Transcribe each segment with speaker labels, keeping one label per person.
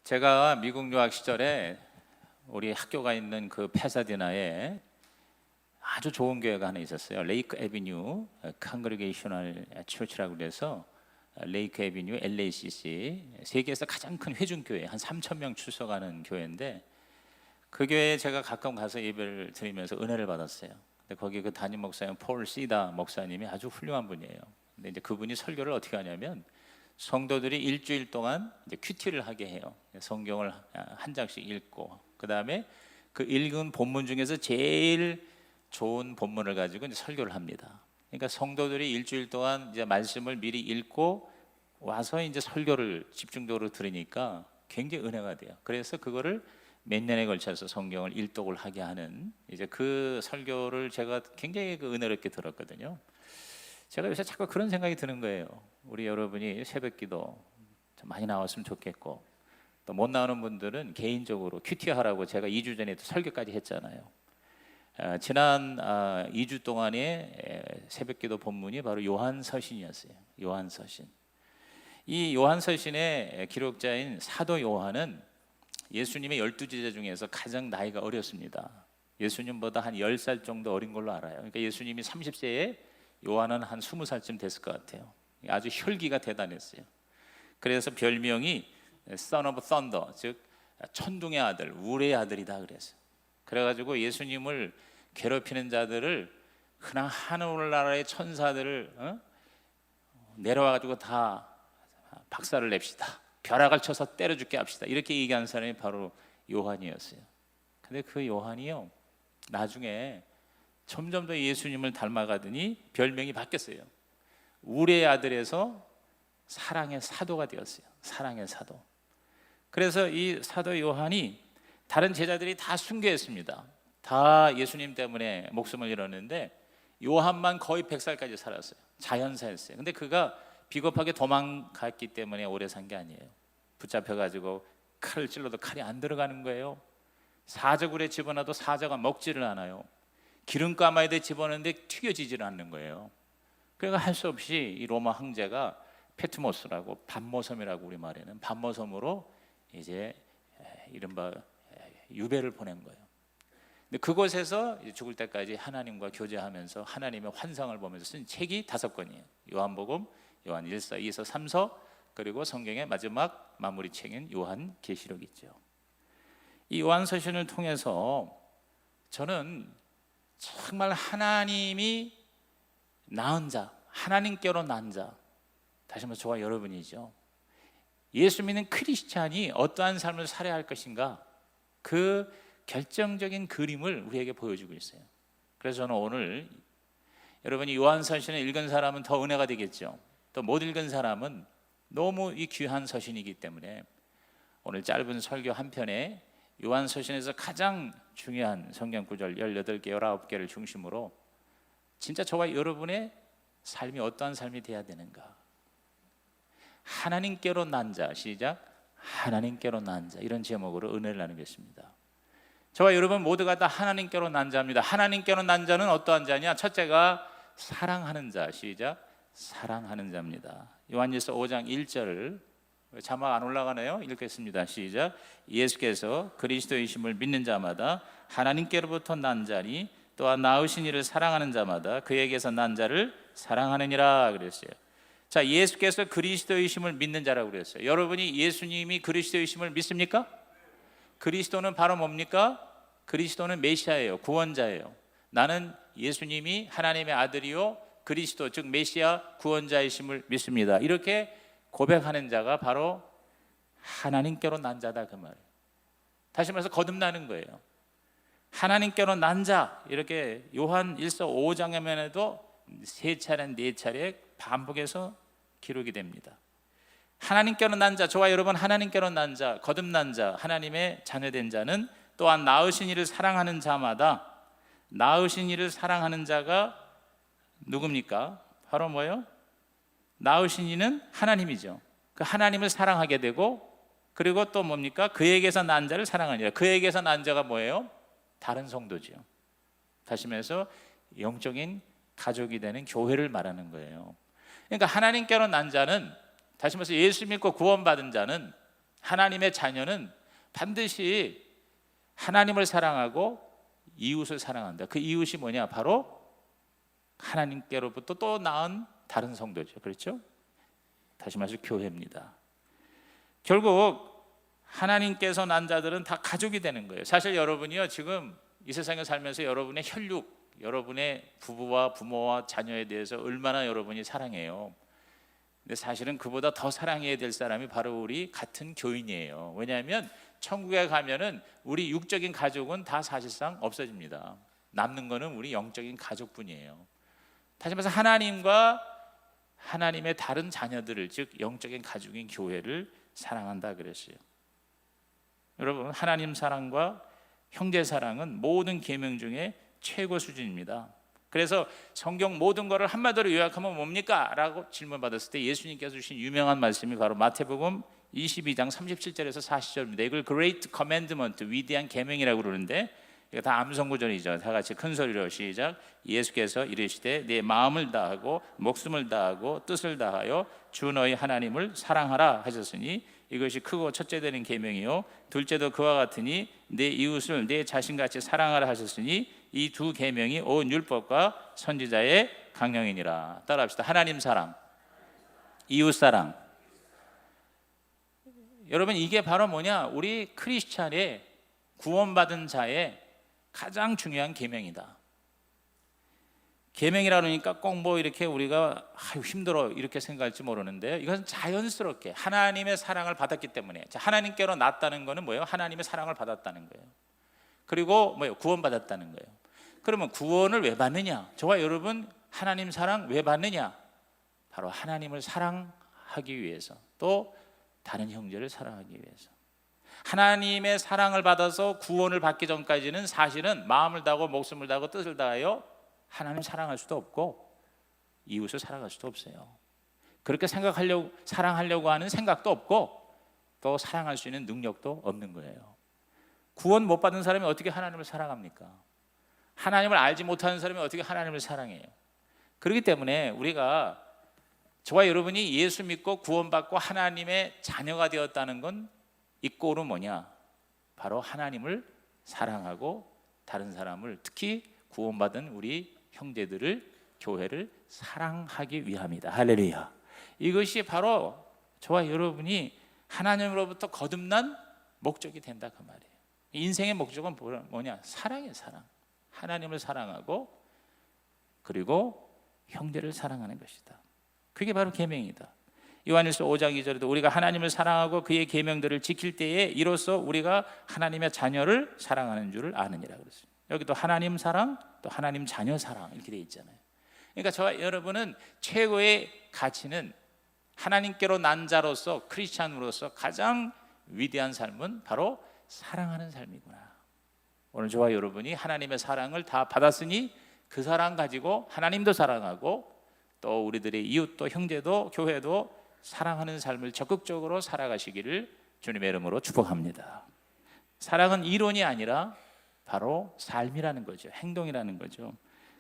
Speaker 1: 제가 미국 유학 시절에 우리 학교가 있는 그 페사디나에 아주 좋은 교회가 하나 있었어요. 레이크 애비뉴 컨그리게이셔널 처치라고 그래서 레이크 애비뉴 LACC, 세계에서 가장 큰 회중교회, 한 3천 명 출석하는 교회인데, 그 교회에 제가 가끔 가서 예배를 드리면서 은혜를 받았어요. 근데 거기 그 담임 목사님 폴 시다 목사님이 아주 훌륭한 분이에요. 근데 이제 그분이 설교를 어떻게 하냐면, 성도들이 일주일 동안 이제 큐티를 하게 해요. 성경을 한 장씩 읽고, 그 다음에 그 읽은 본문 중에서 제일 좋은 본문을 가지고 이제 설교를 합니다. 그러니까 성도들이 일주일 동안 이제 말씀을 미리 읽고 와서 이제 설교를 집중적으로 들으니까 굉장히 은혜가 돼요. 그래서 그거를 몇 년에 걸쳐서 성경을 일독을 하게 하는 이제 그 설교를 제가 굉장히 그 은혜롭게 들었거든요. 제가 요새 자꾸 그런 생각이 드는 거예요. 우리 여러분이 새벽기도 좀 많이 나왔으면 좋겠고, 또 못 나오는 분들은 개인적으로 큐티 하라고 제가 2주 전에도 설교까지 했잖아요. 지난 2주 동안의 새벽기도 본문이 바로 요한서신이었어요. 요한서신. 이 요한서신의 기록자인 사도 요한은 예수님의 12제자 중에서 가장 나이가 어렸습니다. 예수님보다 한 10살 정도 어린 걸로 알아요. 그러니까 예수님이 30세에 요한은 한 20살쯤 됐을 것 같아요. 아주 혈기가 대단했어요. 그래서 별명이 Son of Thunder, 즉 천둥의 아들, 우레의 아들이다 그랬어요. 그래가지고 예수님을 괴롭히는 자들을, 그냥 하늘나라의 천사들을 내려와가지고 다 박살을 냅시다, 벼락을 쳐서 때려 죽게 합시다, 이렇게 얘기한 사람이 바로 요한이었어요. 근데 그 요한이요, 나중에 점점 더 예수님을 닮아가더니 별명이 바뀌었어요. 우레의 아들에서 사랑의 사도가 되었어요. 사랑의 사도. 그래서 이 사도 요한이 다른 제자들이 다 순교했습니다. 다 예수님 때문에 목숨을 잃었는데 요한만 거의 100살까지 살았어요. 자연사였어요. 근데 그가 비겁하게 도망갔기 때문에 오래 산 게 아니에요. 붙잡혀가지고 칼을 찔러도 칼이 안 들어가는 거예요. 사자굴에 집어넣어도 사자가 먹지를 않아요. 기름가마에다 집어넣는데 튀겨지지를 않는 거예요. 그러니까 할 수 없이 이 로마 황제가 페트모스라고, 반모섬이라고 우리 말에는 반모섬으로 이제 이른바 유배를 보낸 거예요. 근데 그곳에서 죽을 때까지 하나님과 교제하면서 하나님의 환상을 보면서 쓴 책이 5권이에요. 요한복음, 요한 1서, 2서, 3서, 그리고 성경의 마지막 마무리 책인 요한계시록이 있죠. 이 요한서신을 통해서 저는 정말 하나님이 낳은 자, 하나님께로 난 자, 다시 한번 저와 여러분이죠. 예수 믿는 크리스찬이 어떠한 삶을 살아야 할 것인가, 그 결정적인 그림을 우리에게 보여주고 있어요. 그래서 저는 오늘 여러분이 요한서신을 읽은 사람은 더 은혜가 되겠죠. 또 못 읽은 사람은 너무 이 귀한 서신이기 때문에 오늘 짧은 설교 한 편에 요한서신에서 가장 중요한 성경 구절 18개, 19개를 중심으로 진짜 저와 여러분의 삶이 어떠한 삶이 돼야 되는가, 하나님께로 난 자, 시작, 하나님께로 난 자, 이런 제목으로 은혜를 나누겠습니다. 저와 여러분 모두가 다 하나님께로 난 자입니다. 하나님께로 난 자는 어떠한 자냐? 첫째가 사랑하는 자, 시작, 사랑하는 자입니다. 요한일서 5장 1절을 자막 안 올라가나요? 읽겠습니다. 시작. 예수께서 그리스도이심을 믿는 자마다 하나님께로부터 난 자니 또한 낳으신 이를 사랑하는 자마다 그에게서 난 자를 사랑하느니라 그랬어요. 자, 예수께서 그리스도이심을 믿는 자라고 그랬어요. 여러분이 예수님이 그리스도이심을 믿습니까? 그리스도는 바로 뭡니까? 그리스도는 메시아예요. 구원자예요. 나는 예수님이 하나님의 아들이요 그리스도, 즉 메시아 구원자이심을 믿습니다. 이렇게 고백하는 자가 바로 하나님께로 난 자다, 그 말이에요. 다시 말해서 거듭나는 거예요. 하나님께로 난 자, 이렇게 요한 1서 5장에도 3차례 4차례 반복해서 기록이 됩니다. 하나님께로 난 자, 저와 여러분 하나님께로 난 자, 거듭난 자, 하나님의 자녀된 자는 또한 낳으신 이를 사랑하는 자마다, 낳으신 이를 사랑하는 자가 누굽니까? 바로 뭐예요? 낳으신 이는 하나님이죠. 그 하나님을 사랑하게 되고, 그리고 또 뭡니까? 그에게서 난 자를 사랑하니라. 그에게서 난 자가 뭐예요? 다른 성도죠. 다시 말해서 영적인 가족이 되는 교회를 말하는 거예요. 그러니까 하나님께로 난 자는, 다시 말해서 예수 믿고 구원받은 자는 하나님의 자녀는 반드시 하나님을 사랑하고 이웃을 사랑한다. 그 이웃이 뭐냐? 바로 하나님께로부터 또 나은 다른 성도죠. 그렇죠? 다시 말해서 교회입니다. 결국 하나님께서 난 자들은 다 가족이 되는 거예요. 사실 여러분이요, 지금 이 세상에 살면서 여러분의 혈육, 여러분의 부부와 부모와 자녀에 대해서 얼마나 여러분이 사랑해요. 근데 사실은 그보다 더 사랑해야 될 사람이 바로 우리 같은 교인이에요. 왜냐하면 천국에 가면은 우리 육적인 가족은 다 사실상 없어집니다. 남는 거는 우리 영적인 가족뿐이에요. 다시 말해서 하나님과 하나님의 다른 자녀들을, 즉 영적인 가족인 교회를 사랑한다 그랬어요. 여러분, 하나님 사랑과 형제 사랑은 모든 계명 중에 최고 수준입니다. 그래서 성경 모든 것을 한마디로 요약하면 뭡니까? 라고 질문받았을 때 예수님께서 주신 유명한 말씀이 바로 마태복음 22장 37절에서 40절입니다. 이걸 Great Commandment, 위대한 계명이라고 그러는데, 이거 다 암송구절이죠. 다 같이 큰 소리로 시작. 예수께서 이르시되 네 마음을 다하고 목숨을 다하고 뜻을 다하여 주 너희 하나님을 사랑하라 하셨으니 이것이 크고 첫째 되는 계명이요 둘째도 그와 같으니 내 이웃을 내 자신같이 사랑하라 하셨으니 이 두 계명이 온 율법과 선지자의 강령이니라. 따라합시다. 하나님 사랑, 이웃 사랑. 여러분, 이게 바로 뭐냐? 우리 크리스찬의 구원받은 자의 가장 중요한 계명이다. 계명이라 그러니까 꼭 뭐 이렇게 우리가 아유 힘들어 이렇게 생각할지 모르는데, 이것은 자연스럽게 하나님의 사랑을 받았기 때문에. 하나님께로 났다는 거는 뭐예요? 하나님의 사랑을 받았다는 거예요. 그리고 뭐예요? 구원받았다는 거예요. 그러면 구원을 왜 받느냐? 저와 여러분 하나님 사랑 왜 받느냐? 바로 하나님을 사랑하기 위해서, 또 다른 형제를 사랑하기 위해서. 하나님의 사랑을 받아서 구원을 받기 전까지는 사실은 마음을 다하고 목숨을 다하고 뜻을 다하여 하나님 사랑할 수도 없고 이웃을 사랑할 수도 없어요. 그렇게 생각하려고, 사랑하려고 하는 생각도 없고 또 사랑할 수 있는 능력도 없는 거예요. 구원 못 받은 사람이 어떻게 하나님을 사랑합니까? 하나님을 알지 못하는 사람이 어떻게 하나님을 사랑해요? 그렇기 때문에 우리가, 저와 여러분이 예수 믿고 구원받고 하나님의 자녀가 되었다는 건 이꼬는 뭐냐? 바로 하나님을 사랑하고 다른 사람을, 특히 구원받은 우리 형제들을, 교회를 사랑하기 위함이다. 할렐루야. 이것이 바로 저와 여러분이 하나님으로부터 거듭난 목적이 된다 그 말이에요. 인생의 목적은 뭐냐? 사랑이에요. 사랑. 하나님을 사랑하고 그리고 형제를 사랑하는 것이다. 그게 바로 계명이다. 요한일서 5장 2절에도 우리가 하나님을 사랑하고 그의 계명들을 지킬 때에 이로써 우리가 하나님의 자녀를 사랑하는 줄을 아느니라 그랬어요. 여기도 하나님 사랑, 또 하나님 자녀 사랑 이렇게 되어 있잖아요. 그러니까 저와 여러분은 최고의 가치는, 하나님께로 난 자로서, 크리스찬으로서 가장 위대한 삶은 바로 사랑하는 삶이구나. 오늘 저와 여러분이 하나님의 사랑을 다 받았으니 그 사랑 가지고 하나님도 사랑하고 또 우리들의 이웃도 형제도 교회도 사랑하는 삶을 적극적으로 살아가시기를 주님의 이름으로 축복합니다. 사랑은 이론이 아니라 바로 삶이라는 거죠. 행동이라는 거죠.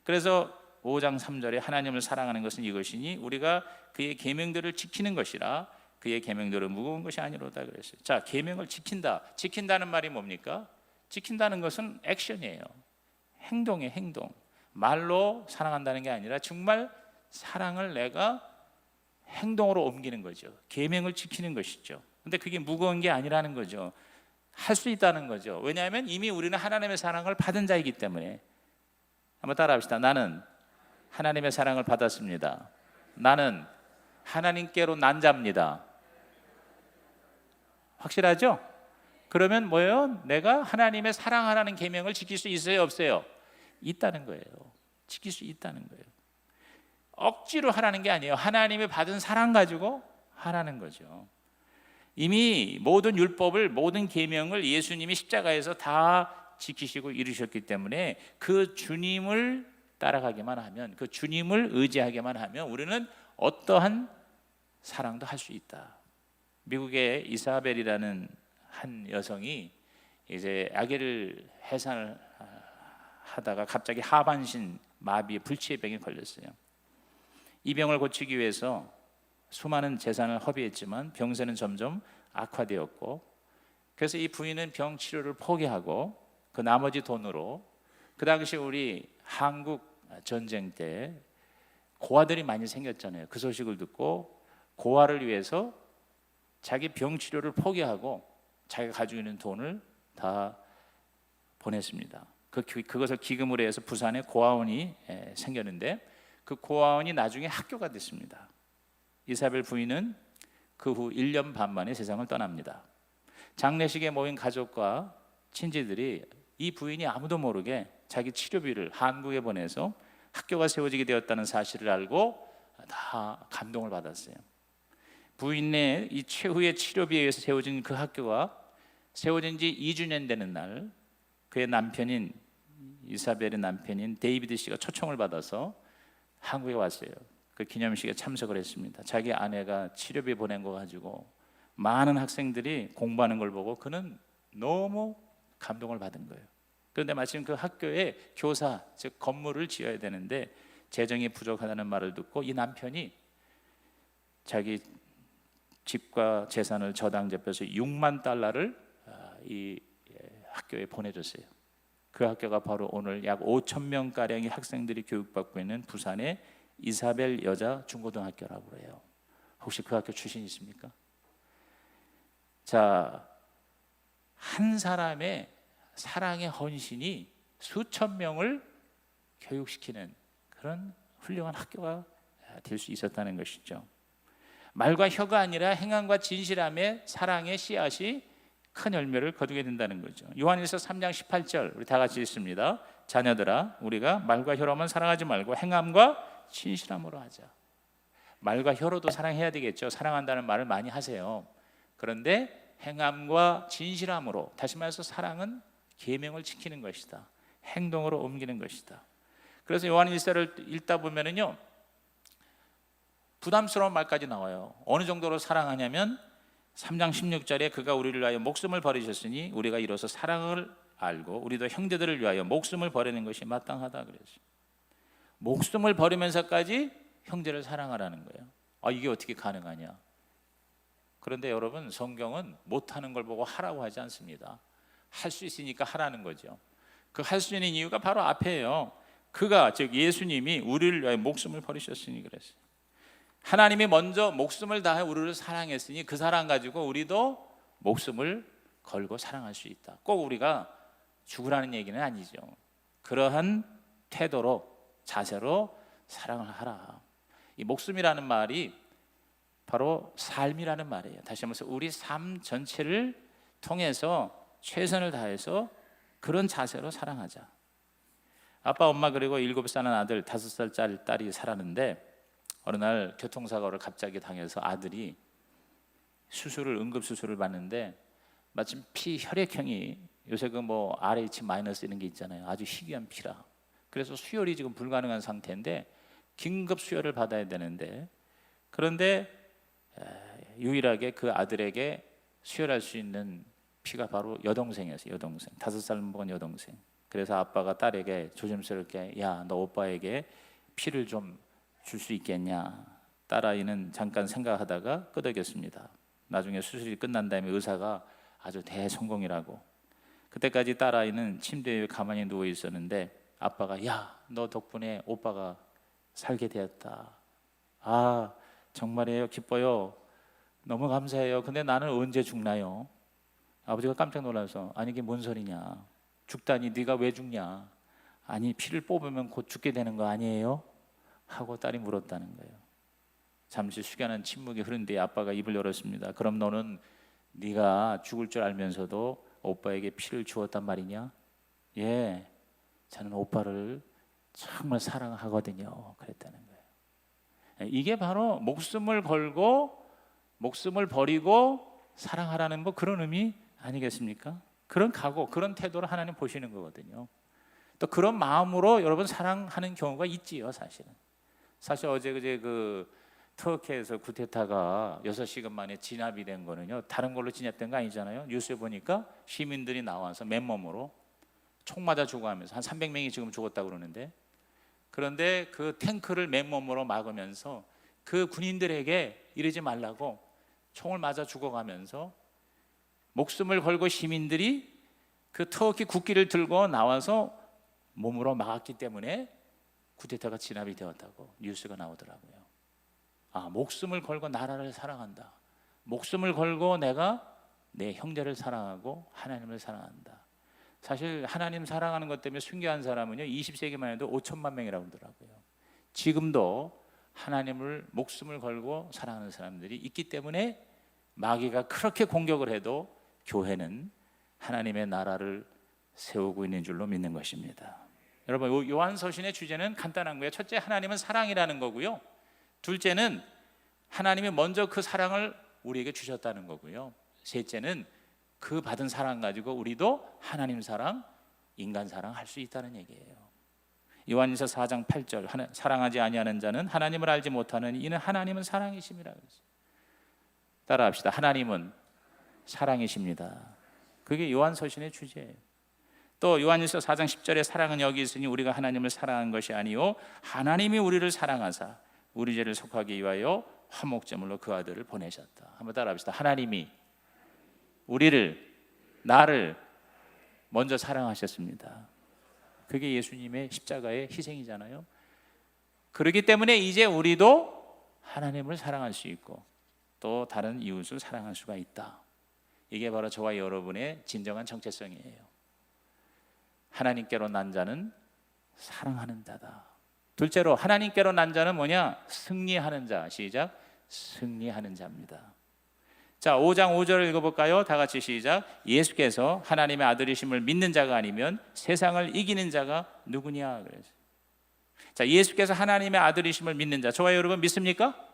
Speaker 1: 그래서 5장 3절에 하나님을 사랑하는 것은 이것이니 우리가 그의 계명들을 지키는 것이라 그의 계명들은 무거운 것이 아니로다 그랬어요. 자, 계명을 지킨다. 지킨다는 말이 뭡니까? 지킨다는 것은 액션이에요. 행동이에요. 행동. 말로 사랑한다는 게 아니라 정말 사랑을 내가 행동으로 옮기는 거죠. 계명을 지키는 것이죠. 근데 그게 무거운 게 아니라는 거죠. 할 수 있다는 거죠. 왜냐하면 이미 우리는 하나님의 사랑을 받은 자이기 때문에. 한번 따라합시다. 나는 하나님의 사랑을 받았습니다. 나는 하나님께로 난 자입니다. 확실하죠? 그러면 뭐예요? 내가 하나님의 사랑하라는 계명을 지킬 수 있어요? 없어요? 있다는 거예요. 지킬 수 있다는 거예요. 억지로 하라는 게 아니에요. 하나님이 받은 사랑 가지고 하라는 거죠. 이미 모든 율법을, 모든 계명을 예수님이 십자가에서 다 지키시고 이루셨기 때문에 그 주님을 따라가기만 하면, 그 주님을 의지하기만 하면 우리는 어떠한 사랑도 할 수 있다. 미국의 이사벨이라는 한 여성이 이제 아기를 해산을 하다가 갑자기 하반신 마비, 불치의 병에 걸렸어요. 이 병을 고치기 위해서 수많은 재산을 허비했지만 병세는 점점 악화되었고, 그래서 이 부인은 병 치료를 포기하고 그 나머지 돈으로, 그 당시 우리 한국 전쟁 때 고아들이 많이 생겼잖아요. 그 소식을 듣고 고아를 위해서 자기 병 치료를 포기하고 자기가 가지고 있는 돈을 다 보냈습니다. 그것을 기금으로 해서 부산에 고아원이 생겼는데, 그 고아원이 나중에 학교가 됐습니다. 이사벨 부인은 그 후 1년 반 만에 세상을 떠납니다. 장례식에 모인 가족과 친지들이 이 부인이 아무도 모르게 자기 치료비를 한국에 보내서 학교가 세워지게 되었다는 사실을 알고 다 감동을 받았어요. 부인의 이 최후의 치료비에 의해서 세워진 그 학교가 세워진 지 2주년 되는 날, 그의 남편인 이사벨의 남편인 데이비드 씨가 초청을 받아서 한국에 왔어요. 그 기념식에 참석을 했습니다. 자기 아내가 치료비 보낸 거 가지고 많은 학생들이 공부하는 걸 보고 그는 너무 감동을 받은 거예요. 그런데 마침 그 학교에 교사, 즉 건물을 지어야 되는데 재정이 부족하다는 말을 듣고 이 남편이 자기 집과 재산을 저당잡혀서 6만 달러를 이 학교에 보내줬어요. 그 학교가 바로 오늘 약 5천 명 가량의 학생들이 교육받고 있는 부산의 이사벨 여자 중고등학교라고 해요. 혹시 그 학교 출신이십니까? 자, 한 사람의 사랑의 헌신이 수천 명을 교육시키는 그런 훌륭한 학교가 될 수 있었다는 것이죠. 말과 혀가 아니라 행함과 진실함의 사랑의 씨앗이 큰 열매를 거두게 된다는 거죠. 요한일서 3장 18절 우리 다 같이 읽습니다. 자녀들아, 우리가 말과 혀로만 사랑하지 말고 행함과 진실함으로 하자. 말과 혀로도 사랑해야 되겠죠. 사랑한다는 말을 많이 하세요. 그런데 행함과 진실함으로, 다시 말해서 사랑은 계명을 지키는 것이다. 행동으로 옮기는 것이다. 그래서 요한일서를 읽다 보면은요, 부담스러운 말까지 나와요. 어느 정도로 사랑하냐면 3장 16절에 그가 우리를 위하여 목숨을 버리셨으니 우리가 이로써 사랑을 알고 우리도 형제들을 위하여 목숨을 버리는 것이 마땅하다 그랬어요. 목숨을 버리면서까지 형제를 사랑하라는 거예요. 이게 어떻게 가능하냐? 그런데 여러분, 성경은 못하는 걸 보고 하라고 하지 않습니다. 할 수 있으니까 하라는 거죠. 그 할 수 있는 이유가 바로 앞에요. 그가, 즉 예수님이 우리를 위하여 목숨을 버리셨으니 그랬어요. 하나님이 먼저 목숨을 다해 우리를 사랑했으니 그 사랑 가지고 우리도 목숨을 걸고 사랑할 수 있다. 꼭 우리가 죽으라는 얘기는 아니죠. 그러한 태도로, 자세로 사랑을 하라. 이 목숨이라는 말이 바로 삶이라는 말이에요. 다시 한번 우리 삶 전체를 통해서 최선을 다해서 그런 자세로 사랑하자. 아빠, 엄마 그리고 7살 아들, 5살짜리 딸이 살았는데 어느 날 교통사고를 갑자기 당해서 아들이 응급수술을 받는데 마침 혈액형이 요새 그 RH- 이런 게 있잖아요. 아주 희귀한 피라. 그래서 수혈이 지금 불가능한 상태인데 긴급 수혈을 받아야 되는데, 그런데 유일하게 그 아들에게 수혈할 수 있는 피가 바로 여동생이었어요. 여동생, 5살 먹은 여동생. 그래서 아빠가 딸에게 조심스럽게, 야, 너 오빠에게 피를 좀 줄 수 있겠냐? 딸아이는 잠깐 생각하다가 끄덕였습니다. 나중에 수술이 끝난 다음에 의사가 아주 대성공이라고. 그때까지 딸아이는 침대 위에 가만히 누워 있었는데 아빠가, 야, 너 덕분에 오빠가 살게 되었다. 아, 정말이에요? 기뻐요. 너무 감사해요. 근데 나는 언제 죽나요? 아버지가 깜짝 놀라서, 아니 이게 뭔 소리냐? 죽다니 네가 왜 죽냐? 아니 피를 뽑으면 곧 죽게 되는 거 아니에요? 하고 딸이 물었다는 거예요. 잠시 숙연한 침묵이 흐른 뒤에 아빠가 입을 열었습니다. 그럼 너는 네가 죽을 줄 알면서도 오빠에게 피를 주었단 말이냐? 예, 저는 오빠를 정말 사랑하거든요. 그랬다는 거예요. 이게 바로 목숨을 걸고 목숨을 버리고 사랑하라는 그런 의미 아니겠습니까? 그런 각오, 그런 태도를 하나님 보시는 거거든요. 또 그런 마음으로 여러분 사랑하는 경우가 있지요, 사실은. 사실 어제 그제 그 터키에서 쿠데타가 6시간 만에 진압이 된 거는요, 다른 걸로 진압된 거 아니잖아요. 뉴스에 보니까 시민들이 나와서 맨몸으로 총 맞아 죽어가면서 한 300명이 지금 죽었다고 그러는데, 그런데 그 탱크를 맨몸으로 막으면서 그 군인들에게 이러지 말라고 총을 맞아 죽어가면서 목숨을 걸고 시민들이 그 터키 국기를 들고 나와서 몸으로 막았기 때문에 쿠데타가 진압이 되었다고 뉴스가 나오더라고요. 목숨을 걸고 나라를 사랑한다. 목숨을 걸고 내가 내 형제를 사랑하고 하나님을 사랑한다. 사실 하나님 사랑하는 것 때문에 순교한 사람은요 20세기만 해도 5천만 명이라고 하더라고요. 지금도 하나님을 목숨을 걸고 사랑하는 사람들이 있기 때문에 마귀가 그렇게 공격을 해도 교회는 하나님의 나라를 세우고 있는 줄로 믿는 것입니다. 여러분, 요한서신의 주제는 간단한 거예요. 첫째, 하나님은 사랑이라는 거고요. 둘째는 하나님이 먼저 그 사랑을 우리에게 주셨다는 거고요. 셋째는 그 받은 사랑 가지고 우리도 하나님 사랑, 인간 사랑 할 수 있다는 얘기예요. 요한일서 4장 8절, 사랑하지 아니하는 자는 하나님을 알지 못하는 이는 하나님은 사랑이심이라 그랬어요. 따라합시다. 하나님은 사랑이십니다. 그게 요한서신의 주제예요. 또 요한일서 4장 10절에 사랑은 여기 있으니 우리가 하나님을 사랑한 것이 아니요 하나님이 우리를 사랑하사 우리 죄를 속하기 위하여 화목제물로 그 아들을 보내셨다. 한번 따라합시다. 하나님이 우리를, 나를 먼저 사랑하셨습니다. 그게 예수님의 십자가의 희생이잖아요. 그렇기 때문에 이제 우리도 하나님을 사랑할 수 있고 또 다른 이웃을 사랑할 수가 있다. 이게 바로 저와 여러분의 진정한 정체성이에요. 하나님께로 난 자는 사랑하는 자다. 둘째로 하나님께로 난 자는 뭐냐? 승리하는 자. 시작. 승리하는 자입니다. 자, 5장 5절을 읽어볼까요? 다 같이 시작. 예수께서 하나님의 아들이심을 믿는 자가 아니면 세상을 이기는 자가 누구냐? 그래서 자, 예수께서 하나님의 아들이심을 믿는 자, 저와 여러분 믿습니까?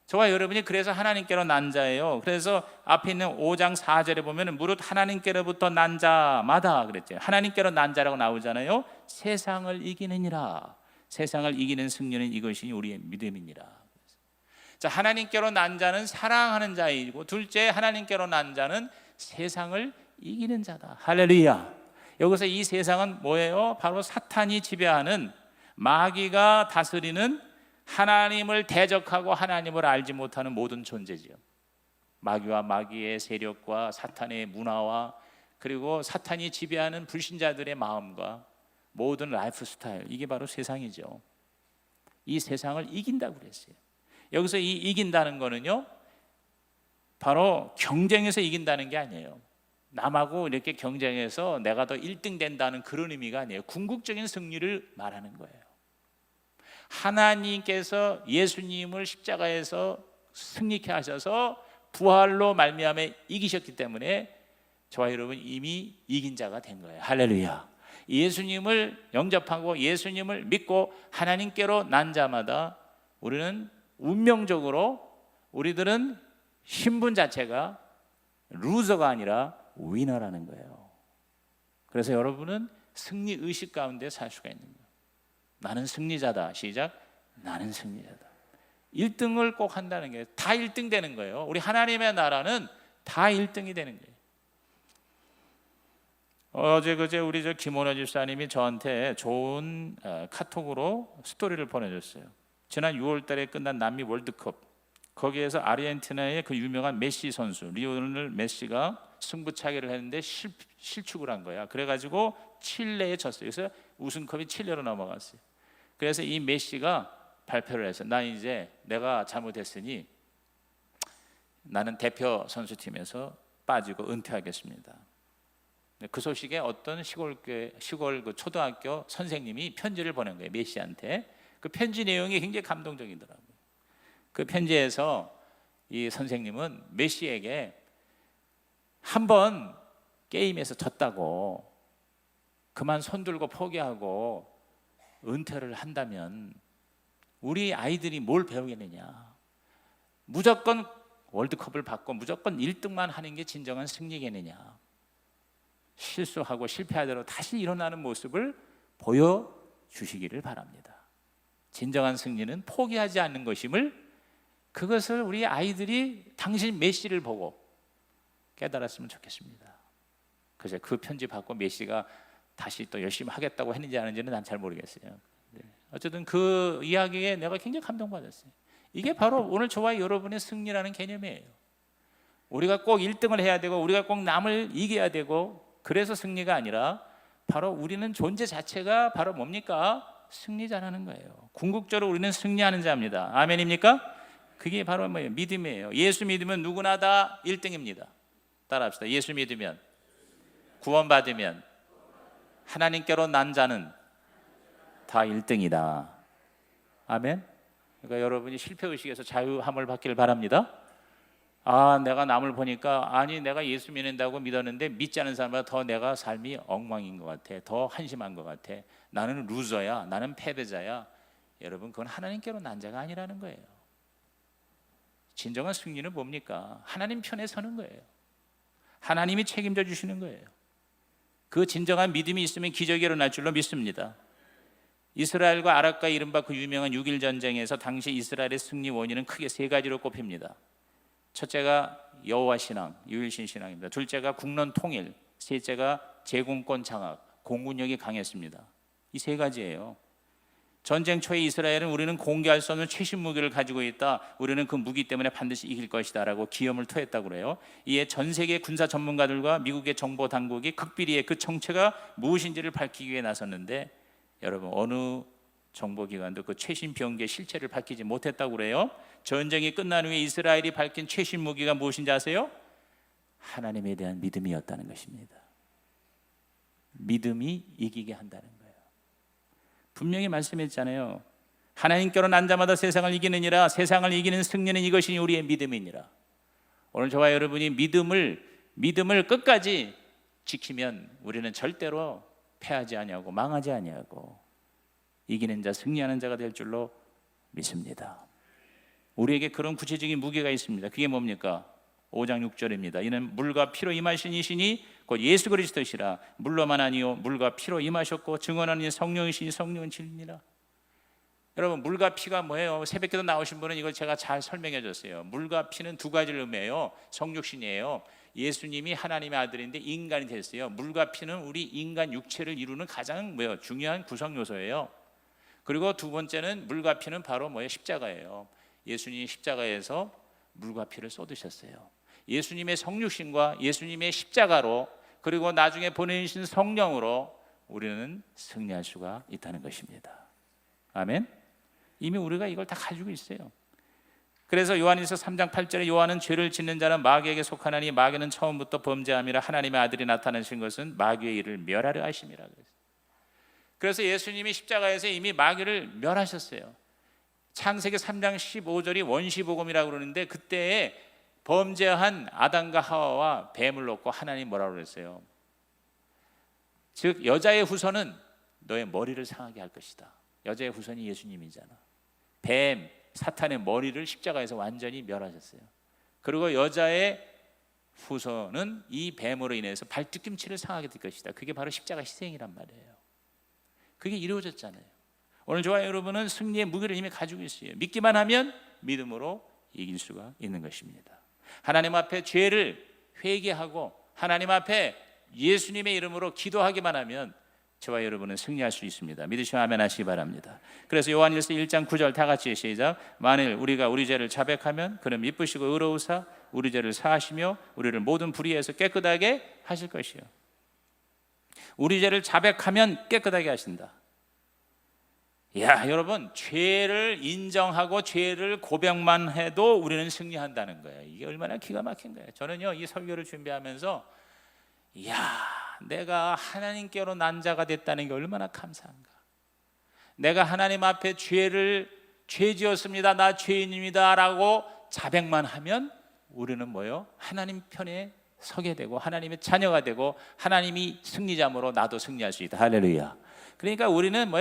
Speaker 1: 저와 여러분이 그래서 하나님께로 난 자예요. 그래서 앞에 있는 5장 4절에 보면 무릇 하나님께로부터 난 자마다 그랬죠. 하나님께로 난 자라고 나오잖아요. 세상을 이기느니라. 세상을 이기는 승리는 이것이 우리의 믿음이니라. 자, 하나님께로 난 자는 사랑하는 자이고, 둘째 하나님께로 난 자는 세상을 이기는 자다. 할렐루야. 여기서 이 세상은 뭐예요? 바로 사탄이 지배하는, 마귀가 다스리는, 하나님을 대적하고 하나님을 알지 못하는 모든 존재지요. 마귀와 마귀의 세력과 사탄의 문화와 그리고 사탄이 지배하는 불신자들의 마음과 모든 라이프 스타일, 이게 바로 세상이죠. 이 세상을 이긴다고 그랬어요. 여기서 이 이긴다는 거는요, 바로 경쟁에서 이긴다는 게 아니에요. 남하고 이렇게 경쟁해서 내가 더 1등 된다는 그런 의미가 아니에요. 궁극적인 승리를 말하는 거예요. 하나님께서 예수님을 십자가에서 승리케 하셔서 부활로 말미암아 이기셨기 때문에 저와 여러분 이미 이긴 자가 된 거예요. 할렐루야. 예수님을 영접하고 예수님을 믿고 하나님께로 난 자마다 우리는 운명적으로, 우리들은 신분 자체가 루저가 아니라 위너라는 거예요. 그래서 여러분은 승리 의식 가운데 살 수가 있는 거예요. 나는 승리자다. 시작. 나는 승리자다. 1등을 꼭 한다는 게 다 1등 되는 거예요. 우리 하나님의 나라는 다 1등이 되는 거예요. 어제 그제 우리 김원호 집사님이 저한테 좋은 카톡으로 스토리를 보내줬어요. 지난 6월 달에 끝난 남미 월드컵, 거기에서 아르헨티나의 그 유명한 메시 선수, 리오넬 메시가 승부차기를 했는데 실축을 한 거야. 그래가지고 칠레에 졌어요. 그래서 우승컵이 칠레로 넘어갔어요. 그래서 이 메시가 발표를 해서 나 이제 내가 잘못했으니 나는 대표 선수팀에서 빠지고 은퇴하겠습니다. 그 소식에 어떤 시골 그 초등학교 선생님이 편지를 보낸 거예요. 메시한테. 그 편지 내용이 굉장히 감동적이더라고요. 그 편지에서 이 선생님은 메시에게 한번 게임에서 졌다고 그만 손들고 포기하고 은퇴를 한다면 우리 아이들이 뭘 배우겠느냐. 무조건 월드컵을 받고 무조건 1등만 하는 게 진정한 승리겠느냐. 실수하고 실패하더라도 다시 일어나는 모습을 보여주시기를 바랍니다. 진정한 승리는 포기하지 않는 것임을, 그것을 우리 아이들이 당신 메시를 보고 깨달았으면 좋겠습니다. 그래서 그 편지 받고 메시가 다시 또 열심히 하겠다고 했는지 안 했는지는 난 잘 모르겠어요. 어쨌든 그 이야기에 내가 굉장히 감동받았어요. 이게 바로 오늘 저와 여러분의 승리라는 개념이에요. 우리가 꼭 1등을 해야 되고 우리가 꼭 남을 이겨야 되고 그래서 승리가 아니라 바로 우리는 존재 자체가 바로 뭡니까? 승리자라는 거예요. 궁극적으로 우리는 승리하는 자입니다. 아멘입니까? 그게 바로 뭐예요? 믿음이에요. 예수 믿으면 누구나 다 1등입니다. 따라합시다. 예수 믿으면, 구원받으면, 하나님께로 난 자는 다 1등이다. 아멘. 그러니까 여러분이 실패의식에서 자유함을 받기를 바랍니다. 내가 남을 보니까 내가 예수 믿는다고 믿었는데 믿지 않은 사람보다 더 내가 삶이 엉망인 것 같아. 더 한심한 것 같아. 나는 루저야. 나는 패배자야. 여러분, 그건 하나님께로 난 자가 아니라는 거예요. 진정한 승리는 뭡니까? 하나님 편에 서는 거예요. 하나님이 책임져 주시는 거예요. 그 진정한 믿음이 있으면 기적이 일어날 줄로 믿습니다. 이스라엘과 아랍과 이른바 그 유명한 6.1 전쟁에서 당시 이스라엘의 승리 원인은 크게 세 가지로 꼽힙니다. 첫째가 여호와 신앙, 유일신 신앙입니다. 둘째가 국론 통일, 셋째가 제공권 장악, 공군력이 강했습니다. 이 세 가지예요. 전쟁 초에 이스라엘은 우리는 공개할 수 없는 최신 무기를 가지고 있다. 우리는 그 무기 때문에 반드시 이길 것이다 라고 기염을 토했다고 그래요. 이에 전 세계 군사 전문가들과 미국의 정보 당국이 극비리의 그 정체가 무엇인지를 밝히기 위해 나섰는데 여러분, 어느 정보기관도 그 최신 병기의 실체를 밝히지 못했다고 그래요. 전쟁이 끝난 후에 이스라엘이 밝힌 최신 무기가 무엇인지 아세요? 하나님에 대한 믿음이었다는 것입니다. 믿음이 이기게 한다는 거예요. 분명히 말씀했잖아요. 하나님께로 난 자마다 세상을 이기느니라. 세상을 이기는 승리는 이것이 우리의 믿음이니라. 오늘 저와 여러분이 믿음을 끝까지 지키면 우리는 절대로 패하지 아니하고 망하지 아니하고 이기는 자, 승리하는 자가 될 줄로 믿습니다. 우리에게 그런 구체적인 무게가 있습니다. 그게 뭡니까? 5장 6절입니다. 이는 물과 피로 임하신 이시니 곧 예수 그리스도시라. 물로만 아니요 물과 피로 임하셨고 증언하는 성령이시니 성령은 진리니라. 여러분, 물과 피가 뭐예요? 새벽기도 나오신 분은 이걸 제가 잘 설명해 줬어요. 물과 피는 두 가지를 의미해요. 성육신이에요. 예수님이 하나님의 아들인데 인간이 됐어요. 물과 피는 우리 인간 육체를 이루는 가장 중요한 구성 요소예요. 그리고 두 번째는 물과 피는 바로 십자가예요. 예수님이 십자가에서 물과 피를 쏟으셨어요. 예수님의 성육신과 예수님의 십자가로 그리고 나중에 보내주신 성령으로 우리는 승리할 수가 있다는 것입니다. 아멘. 이미 우리가 이걸 다 가지고 있어요. 그래서 요한일서 3장 8절에 요한은 죄를 짓는 자는 마귀에게 속하나니 마귀는 처음부터 범죄함이라 하나님의 아들이 나타나신 것은 마귀의 일을 멸하려 하심이라 그랬어요. 그래서 예수님이 십자가에서 이미 마귀를 멸하셨어요. 창세기 3장 15절이 원시복음이라고 그러는데 그때에 범죄한 아담과 하와와 뱀을 놓고 하나님 뭐라고 그랬어요? 즉 여자의 후손은 너의 머리를 상하게 할 것이다. 여자의 후손이 예수님이잖아. 뱀, 사탄의 머리를 십자가에서 완전히 멸하셨어요. 그리고 여자의 후손은 이 뱀으로 인해서 발뒤꿈치를 상하게 될 것이다. 그게 바로 십자가 희생이란 말이에요. 그게 이루어졌잖아요. 오늘 저와 여러분은 승리의 무기를 이미 가지고 있어요. 믿기만 하면 믿음으로 이길 수가 있는 것입니다. 하나님 앞에 죄를 회개하고 하나님 앞에 예수님의 이름으로 기도하기만 하면 저와 여러분은 승리할 수 있습니다. 믿으시면 아멘 하시기 바랍니다. 그래서 요한일서 1장 9절 다 같이 시작. 만일 우리가 우리 죄를 자백하면 그는 미쁘시고 의로우사 우리 죄를 사하시며 우리를 모든 불의에서 깨끗하게 하실 것이요. 우리 죄를 자백하면 깨끗하게 하신다. 여러분, 죄를 인정하고 죄를 고백만 해도 우리는 승리한다는 거예요. 이게 얼마나 기가 막힌 거예요. 저는요, 이 설교를 준비하면서 내가 하나님께로 난 자가 됐다는 게 얼마나 감사한가. 내가 하나님 앞에 죄 지었습니다. 나 죄인입니다 라고 자백만 하면 우리는 하나님 편에 서게 되고 하나님의 자녀가 되고 하나님이 승리자므로 나도 승리할 수 있다. 할렐루야. 그러니까 우리는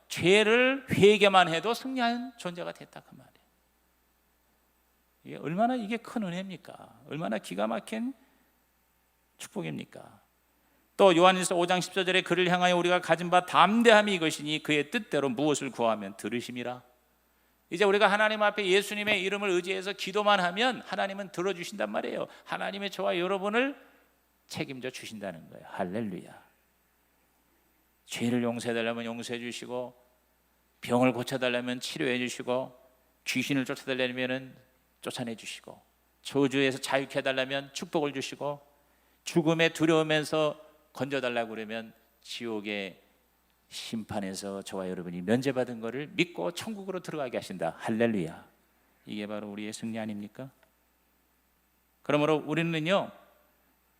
Speaker 1: 죄를 회개만 해도 승리한 존재가 됐다 그 말이에요. 이게 얼마나 큰 은혜입니까? 얼마나 기가 막힌 축복입니까? 또 요한일서 5장 14절에 그를 향하여 우리가 가진 바 담대함이 이것이니 그의 뜻대로 무엇을 구하면 들으심이라. 이제 우리가 하나님 앞에 예수님의 이름을 의지해서 기도만 하면 하나님은 들어주신단 말이에요. 하나님의 저와 여러분을 책임져 주신다는 거예요. 할렐루야. 죄를 용서해달라면 용서해 주시고 병을 고쳐달라면 치료해 주시고 귀신을 쫓아달라면 쫓아내 주시고 저주에서 자유케 해달라면 축복을 주시고, 죽음에 두려우면서 건져달라고 그러면 지옥의 심판에서 저와 여러분이 면제받은 것을 믿고 천국으로 들어가게 하신다. 할렐루야. 이게 바로 우리의 승리 아닙니까? 그러므로 우리는요,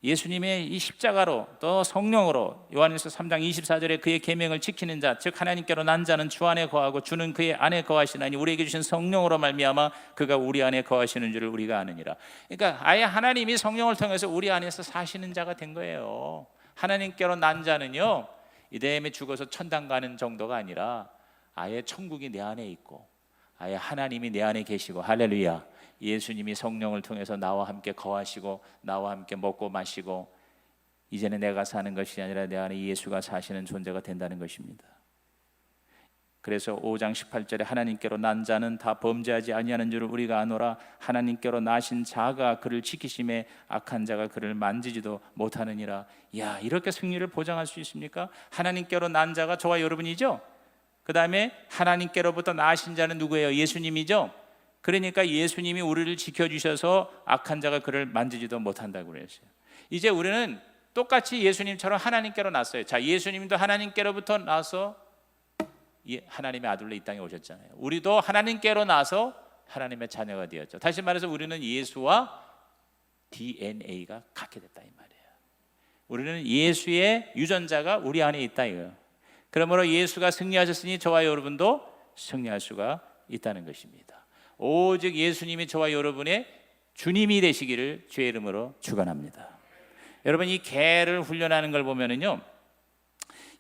Speaker 1: 예수님의 이 십자가로 또 성령으로 요한일서 3장 24절에 그의 계명을 지키는 자, 즉 하나님께로 난 자는 주 안에 거하고 주는 그의 안에 거하시나니 우리에게 주신 성령으로 말미암아 그가 우리 안에 거하시는 줄을 우리가 아느니라. 그러니까 아예 하나님이 성령을 통해서 우리 안에서 사시는 자가 된 거예요. 하나님께로 난 자는요, 이대에 죽어서 천당 가는 정도가 아니라 아예 천국이 내 안에 있고 아예 하나님이 내 안에 계시고, 할렐루야, 예수님이 성령을 통해서 나와 함께 거하시고 나와 함께 먹고 마시고, 이제는 내가 사는 것이 아니라 내 안에 예수가 사시는 존재가 된다는 것입니다. 그래서 5장 18절에 하나님께로 난 자는 다 범죄하지 아니하는 줄을 우리가 아노라. 하나님께로 나신 자가 그를 지키심에 악한 자가 그를 만지지도 못하느니라. 야, 이렇게 승리를 보장할 수 있습니까? 하나님께로 난 자가 저와 여러분이죠. 그 다음에 하나님께로부터 나신 자는 누구예요? 예수님이죠. 그러니까 예수님이 우리를 지켜주셔서 악한 자가 그를 만지지도 못한다고 그랬어요. 이제 우리는 똑같이 예수님처럼 하나님께로 났어요. 자, 예수님도 하나님께로부터 나서 하나님의 아들로 이 땅에 오셨잖아요. 우리도 하나님께로 나서 하나님의 자녀가 되었죠. 다시 말해서 우리는 예수와 DNA가 같게 됐다 이 말이에요. 우리는 예수의 유전자가 우리 안에 있다 이거예요. 그러므로 예수가 승리하셨으니 저와 여러분도 승리할 수가 있다는 것입니다. 오직 예수님이 저와 여러분의 주님이 되시기를 주의 이름으로 축원합니다. 여러분, 이 개를 훈련하는 걸 보면은요,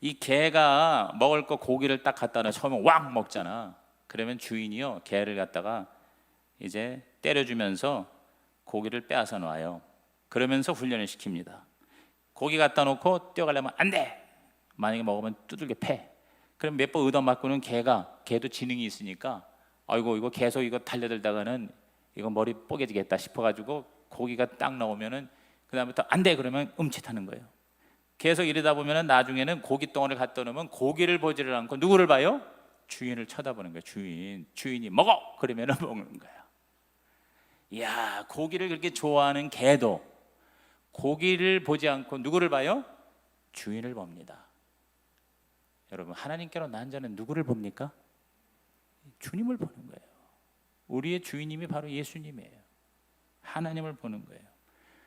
Speaker 1: 이 개가 먹을 거 고기를 딱 갖다 놔 처음에 왕 먹잖아. 그러면 주인이요, 개를 갖다가 이제 때려주면서 고기를 빼앗아 놔요. 그러면서 훈련을 시킵니다. 고기 갖다 놓고 뛰어가려면 안 돼. 만약에 먹으면 두들겨 패. 그럼 몇 번 얻어맞고는 개도 지능이 있으니까 아이고 이거 계속 이거 달려들다가는 이거 머리 뽀개지겠다 싶어가지고 고기가 딱 나오면은 그 다음부터 안 돼 그러면 음칫하는 거예요. 계속 이러다 보면은 나중에는 고기 덩어리를 갖다 놓으면 고기를 보지를 않고 누구를 봐요? 주인을 쳐다보는 거예요. 주인이 먹어 그러면은 먹는 거야. 이야, 고기를 그렇게 좋아하는 개도 고기를 보지 않고 누구를 봐요? 주인을 봅니다. 여러분, 하나님께로 난 자는 누구를 봅니까? 주님을 보는 거예요. 우리의 주인님이 바로 예수님이에요. 하나님을 보는 거예요.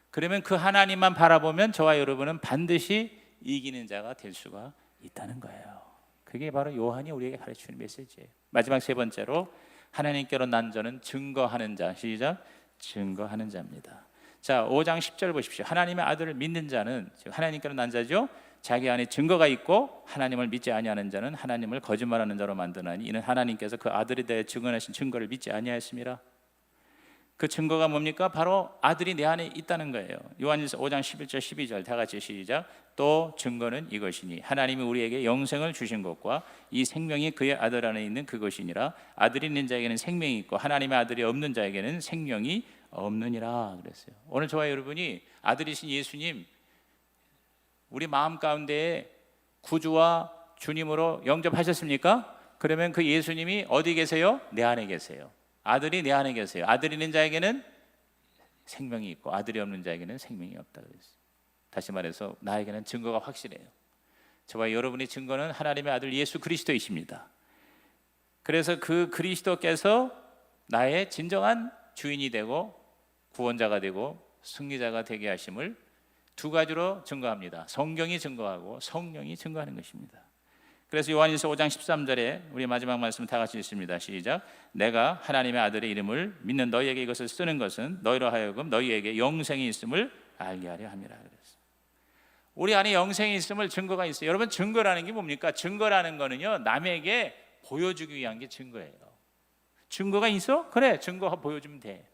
Speaker 1: 그러면 그 하나님만 바라보면 저와 여러분은 반드시 이기는 자가 될 수가 있다는 거예요. 그게 바로 요한이 우리에게 가르치는 메시지예요. 마지막 세 번째로 하나님께로 난 자는 증거하는 자. 시작. 증거하는 자입니다. 자, 5장 10절 보십시오. 하나님의 아들을 믿는 자는, 즉 하나님께로 난 자죠, 자기 안에 증거가 있고 하나님을 믿지 아니하는 자는 하나님을 거짓말하는 자로 만드나니 이는 하나님께서 그 아들에 대해 증언하신 증거를 믿지 아니하였습니다. 그 증거가 뭡니까? 바로 아들이 내 안에 있다는 거예요. 요한일서 5장 11절 12절 다 같이 시작. 또 증거는 이것이니 하나님이 우리에게 영생을 주신 것과 이 생명이 그의 아들 안에 있는 그것이니라. 아들이 있는 자에게는 생명이 있고 하나님의 아들이 없는 자에게는 생명이 없느니라 그랬어요. 오늘 저와 여러분이 아들이신 예수님 우리 마음 가운데 구주와 주님으로 영접하셨습니까? 그러면 그 예수님이 어디 계세요? 내 안에 계세요. 아들이 내 안에 계세요. 아들이 있는 자에게는 생명이 있고 아들이 없는 자에게는 생명이 없다 그랬어요. 다시 말해서 나에게는 증거가 확실해요. 저와 여러분의 증거는 하나님의 아들 예수 그리스도이십니다. 그래서 그 그리스도께서 나의 진정한 주인이 되고 구원자가 되고 승리자가 되게 하심을 두 가지로 증거합니다. 성경이 증거하고 성령이 증거하는 것입니다. 그래서 요한일서 5장 13절에 우리 마지막 말씀 다 같이 읽습니다. 시작. 내가 하나님의 아들의 이름을 믿는 너희에게 이것을 쓰는 것은 너희로 하여금 너희에게 영생이 있음을 알게 하려 함이라 그랬어요. 우리 안에 영생이 있음을 증거가 있어요. 여러분, 증거라는 게 뭡니까? 증거라는 거는요, 남에게 보여주기 위한 게 증거예요. 증거가 있어? 그래, 증거 보여주면 돼.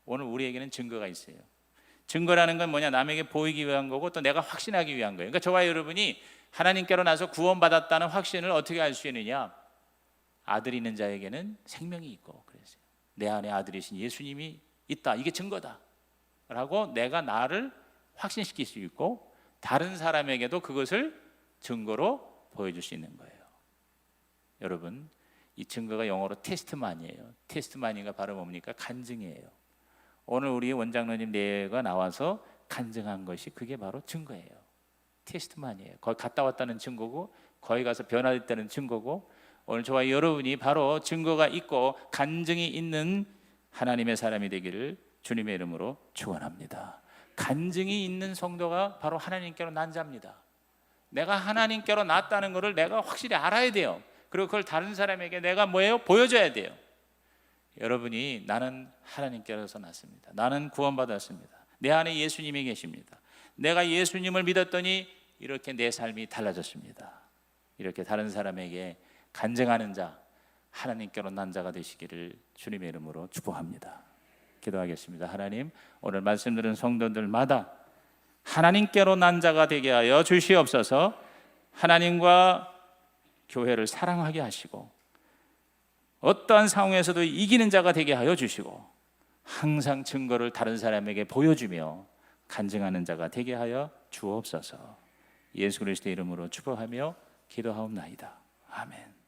Speaker 1: 오늘 우리에게는 증거가 있어요. 증거라는 건 뭐냐? 남에게 보이기 위한 거고 또 내가 확신하기 위한 거예요. 그러니까 저와 여러분이 하나님께로 나서 구원받았다는 확신을 어떻게 알 수 있느냐? 아들이 있는 자에게는 생명이 있고 그랬어요. 내 안에 아들이신 예수님이 있다. 이게 증거다. 라고 내가 나를 확신시킬 수 있고 다른 사람에게도 그것을 증거로 보여줄 수 있는 거예요. 여러분, 이 증거가 영어로 테스트만이에요. 테스트만이가 바로 뭡니까? 간증이에요. 오늘 우리 원장로님 내가 나와서 간증한 것이 그게 바로 증거예요. 테스트만이에요. 거기 갔다 왔다는 증거고, 거기 가서 변화됐다는 증거고, 오늘 저와 여러분이 바로 증거가 있고 간증이 있는 하나님의 사람이 되기를 주님의 이름으로 축원합니다. 간증이 있는 성도가 바로 하나님께로 난 자입니다. 내가 하나님께로 났다는 것을 내가 확실히 알아야 돼요. 그리고 그걸 다른 사람에게 내가 뭐예요? 보여줘야 돼요. 여러분이 나는 하나님께로서 났습니다. 나는 구원받았습니다. 내 안에 예수님이 계십니다. 내가 예수님을 믿었더니 이렇게 내 삶이 달라졌습니다. 이렇게 다른 사람에게 간증하는 자, 하나님께로 난 자가 되시기를 주님의 이름으로 축복합니다. 기도하겠습니다. 하나님, 오늘 말씀 들은 성도들마다 하나님께로 난 자가 되게 하여 주시옵소서. 하나님과 교회를 사랑하게 하시고 어떠한 상황에서도 이기는 자가 되게 하여 주시고 항상 증거를 다른 사람에게 보여주며 간증하는 자가 되게 하여 주옵소서. 예수 그리스도의 이름으로 축복하며 기도하옵나이다. 아멘.